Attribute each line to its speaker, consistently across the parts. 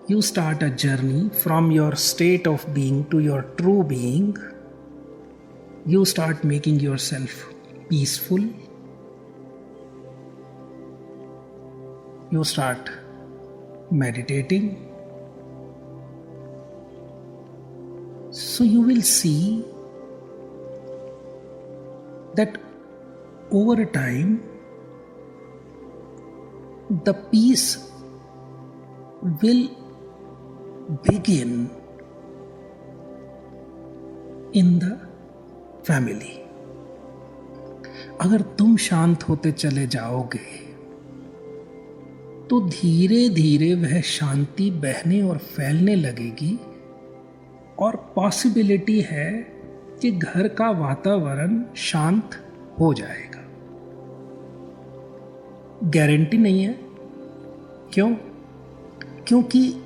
Speaker 1: you start a journey from your state of being to your true being. You start making yourself peaceful. You start meditating. So you will see that over a time, the peace will begin in the family. अगर तुम शांत होते चले जाओगे तो धीरे धीरे वह शांति बहने और फैलने लगेगी और पॉसिबिलिटी है कि घर का वातावरण शांत हो जाएगा। गारंटी नहीं है। क्यों? क्योंकि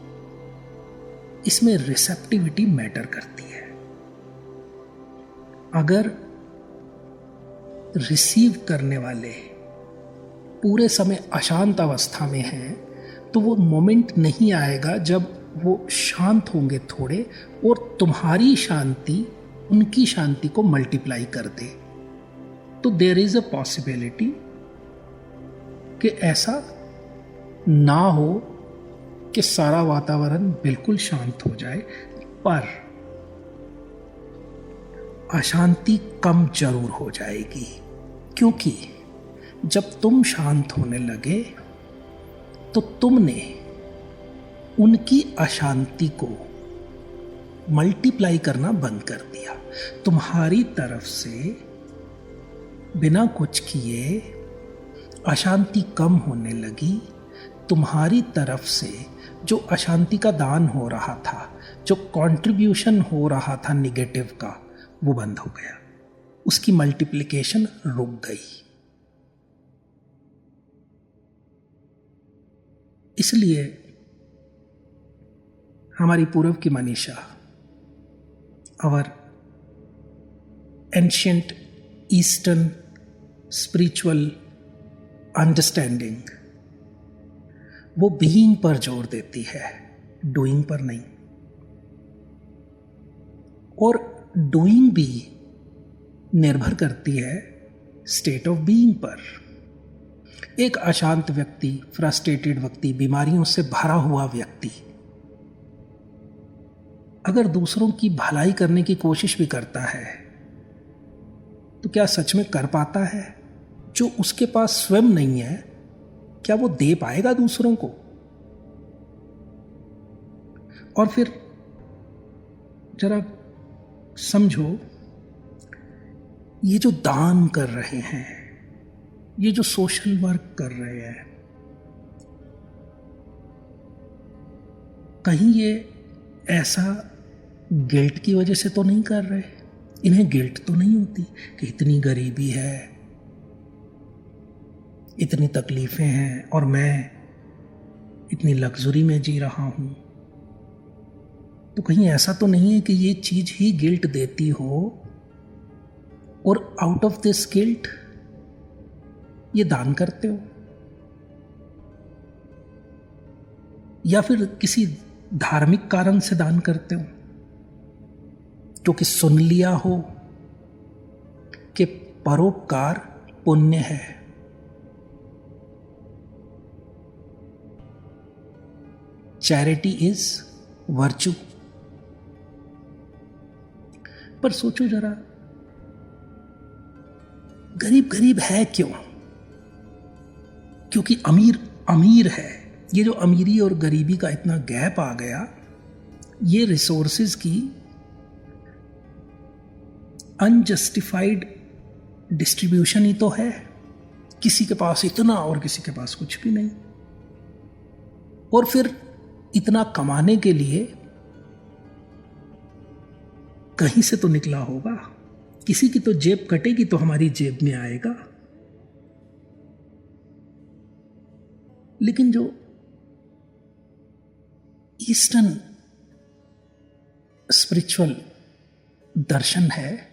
Speaker 1: इसमें रिसेप्टिविटी मैटर करती है। अगर रिसीव करने वाले पूरे समय अशांत अवस्था में हैं तो वो मोमेंट नहीं आएगा जब वो शांत होंगे थोड़े और तुम्हारी शांति उनकी शांति को मल्टीप्लाई कर दे। तो देयर इज अ पॉसिबिलिटी कि ऐसा ना हो कि सारा वातावरण बिल्कुल शांत हो जाए, पर अशांति कम जरूर हो जाएगी। क्योंकि जब तुम शांत होने लगे तो तुमने उनकी अशांति को मल्टीप्लाई करना बंद कर दिया। तुम्हारी तरफ से बिना कुछ किए अशांति कम होने लगी। तुम्हारी तरफ से जो अशांति का दान हो रहा था, जो कंट्रीब्यूशन हो रहा था निगेटिव का, वो बंद हो गया। उसकी मल्टीप्लिकेशन रुक गई। इसलिए हमारी पूर्व की मनीषा, our ancient eastern spiritual understanding, वो बीइंग पर जोर देती है, डूइंग पर नहीं। और डूइंग भी निर्भर करती है स्टेट ऑफ बीइंग पर। एक अशांत व्यक्ति, फ्रस्ट्रेटेड व्यक्ति, बीमारियों से भरा हुआ व्यक्ति अगर दूसरों की भलाई करने की कोशिश भी करता है तो क्या सच में कर पाता है? जो उसके पास स्वयं नहीं है, क्या वो दे पाएगा दूसरों को? और फिर जरा समझो, ये जो दान कर रहे हैं, ये जो सोशल वर्क कर रहे हैं, कहीं ये ऐसा गिल्ट की वजह से तो नहीं कर रहे? इन्हें गिल्ट तो नहीं होती कि इतनी गरीबी है, इतनी तकलीफें हैं और मैं इतनी लग्जरी में जी रहा हूं? तो कहीं ऐसा तो नहीं है कि ये चीज ही गिल्ट देती हो और आउट ऑफ दिस गिल्ट ये दान करते हो? या फिर किसी धार्मिक कारण से दान करते हो क्योंकि सुन लिया हो कि परोपकार पुण्य है? Charity is virtue. पर सोचो जरा, गरीब गरीब है क्यों? क्योंकि अमीर अमीर है। ये जो अमीरी और गरीबी का इतना गैप आ गया, ये रिसोर्सेज की अनजस्टिफाइड डिस्ट्रीब्यूशन ही तो है। किसी के पास इतना और किसी के पास कुछ भी नहीं। और फिर इतना कमाने के लिए कहीं से तो निकला होगा। किसी की तो जेब कटेगी तो हमारी जेब में आएगा। लेकिन जो ईस्टर्न स्पिरिचुअल दर्शन है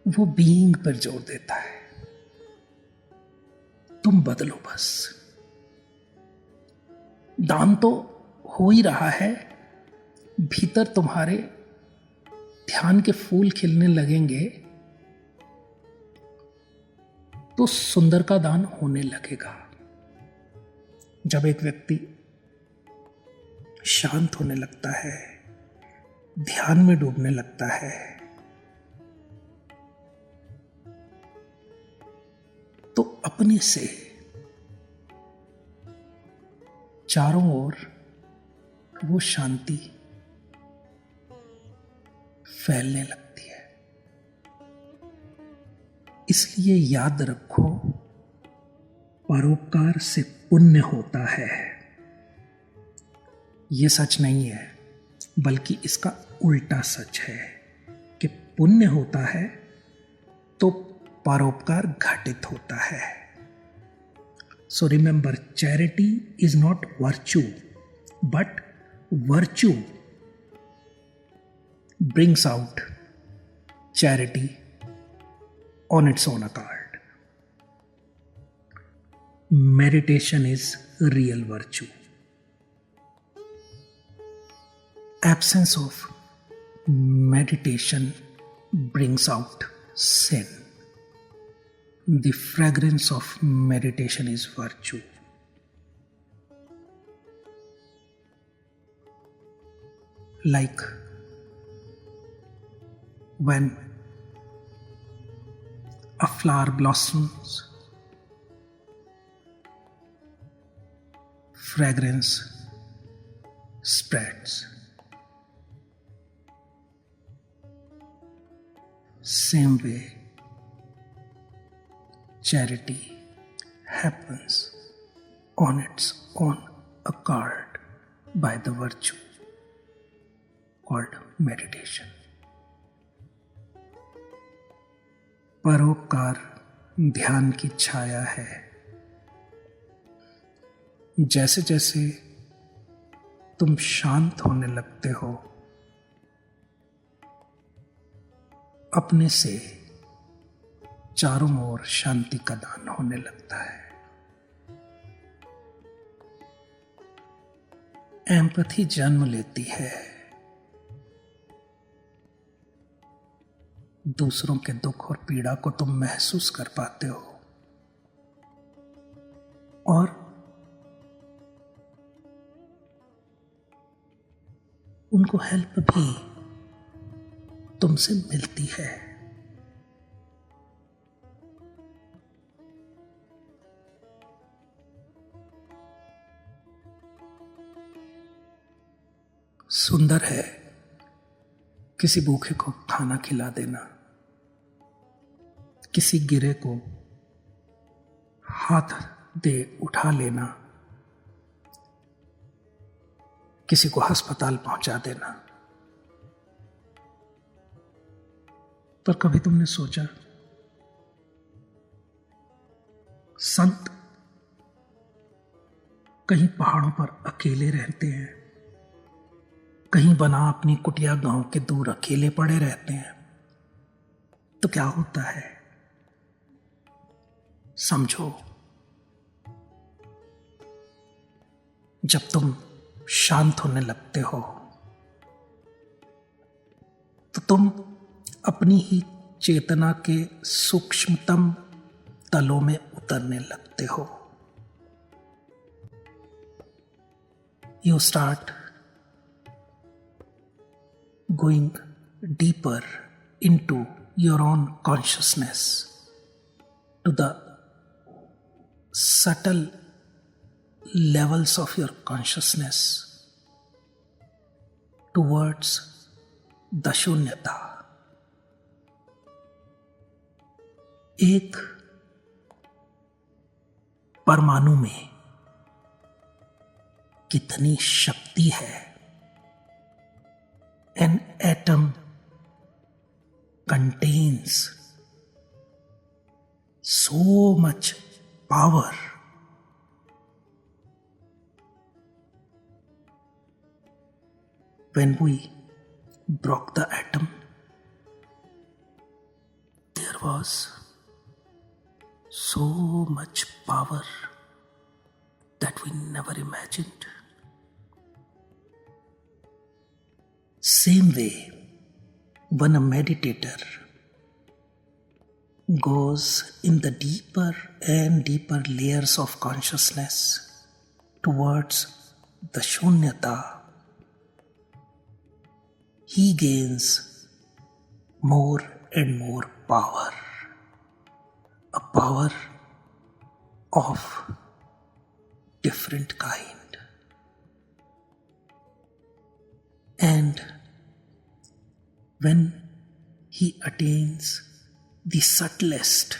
Speaker 1: वो बीइंग पर जोर देता है। तुम बदलो बस। दान तो हो ही रहा है, भीतर तुम्हारे ध्यान के फूल खिलने लगेंगे तो सुंदर का दान होने लगेगा। जब एक व्यक्ति शांत होने लगता है, ध्यान में डूबने लगता है, तो अपने से चारों ओर वो शांति फैलने लगती है। इसलिए याद रखो, परोपकार से पुण्य होता है। ये सच नहीं है, बल्कि इसका उल्टा सच है कि पुण्य होता है तो परोपकार घटित होता है। So remember, charity is not virtue, but virtue brings out charity on its own account. Meditation is real virtue. Absence of meditation brings out sin. The fragrance of meditation is virtue. Like when a flower blossoms, fragrance spreads. Same way, charity happens on its own accord by the virtue called meditation. परोपकार ध्यान की छाया है। जैसे जैसे तुम शांत होने लगते हो, अपने से चारों ओर शांति का दान होने लगता है। एम्पैथी जन्म लेती है। दूसरों के दुख और पीड़ा को तुम महसूस कर पाते हो और उनको हेल्प भी तुमसे मिलती है। सुंदर है किसी भूखे को खाना खिला देना, किसी गिरे को हाथ दे उठा लेना, किसी को अस्पताल पहुंचा देना। पर कभी तुमने सोचा, संत कहीं पहाड़ों पर अकेले रहते हैं, कहीं बना अपनी कुटिया गांव के दूर अकेले पड़े रहते हैं, तो क्या होता है? समझो, जब तुम शांत होने लगते हो तो तुम अपनी ही चेतना के सूक्ष्मतम तलों में उतरने लगते हो। You start going deeper into your own consciousness, to the subtle levels of your consciousness, towards the शून्यता। एक परमाणु में कितनी शक्ति है। An atom contains so much power. When we broke the atom, there was so much power that we never imagined. Same way, when a meditator goes in the deeper and deeper layers of consciousness towards the shunyata, he gains more and more power, a power of different kind. And when he attains the subtlest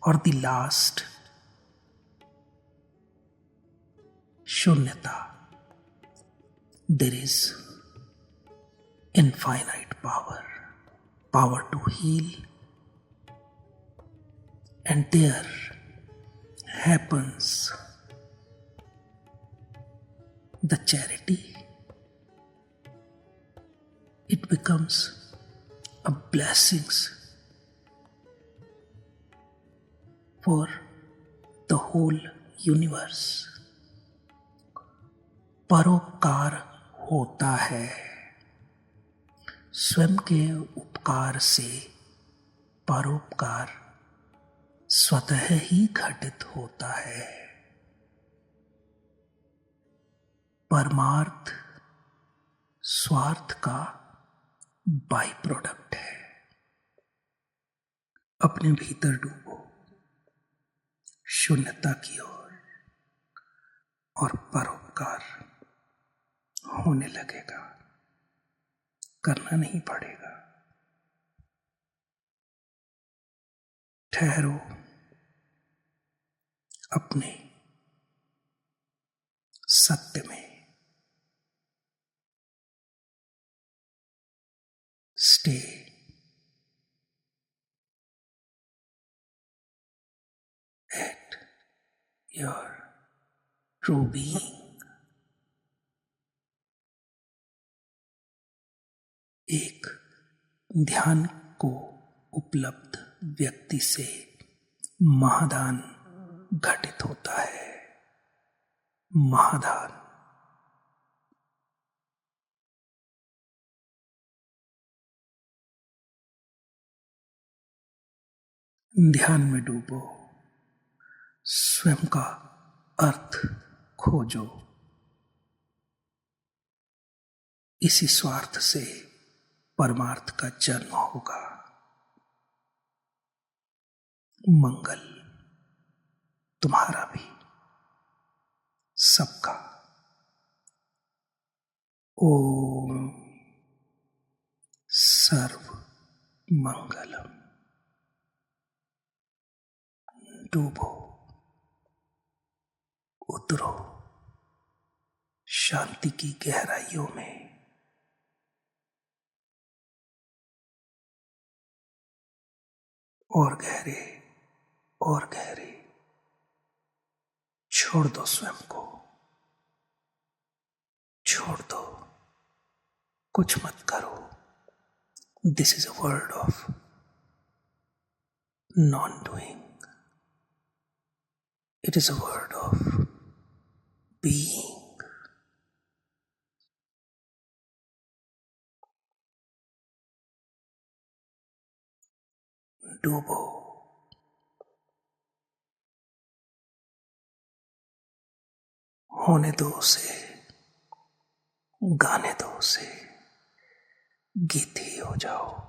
Speaker 1: or the last shunyata, there is infinite power, power to heal, and there happens the charity. It becomes a blessings for the whole universe. परोपकार होता है, स्वयं के उपकार से परोपकार स्वतः ही घटित होता है। परमार्थ स्वार्थ का बाई प्रोडक्ट है। अपने भीतर डूबो शून्यता की ओर और परोपकार होने लगेगा, करना नहीं पड़ेगा। ठहरो अपने सत्य में, stay at your true being. एक ध्यान को उपलब्ध व्यक्ति से महादान घटित होता है। महादान ध्यान में डूबो, स्वयं का अर्थ खोजो। इसी स्वार्थ से परमार्थ का जन्म होगा। मंगल तुम्हारा भी, सबका। ओम सर्व मंगलम। डूबो, उतरो शांति की गहराइयों में। और गहरे और गहरे। छोड़ दो स्वयं को, छोड़ दो, कुछ मत करो। This is a world of non doing. It is a world of being. डूबो, होने दो उसे, गाने दो उसे, गीत ही हो जाओ।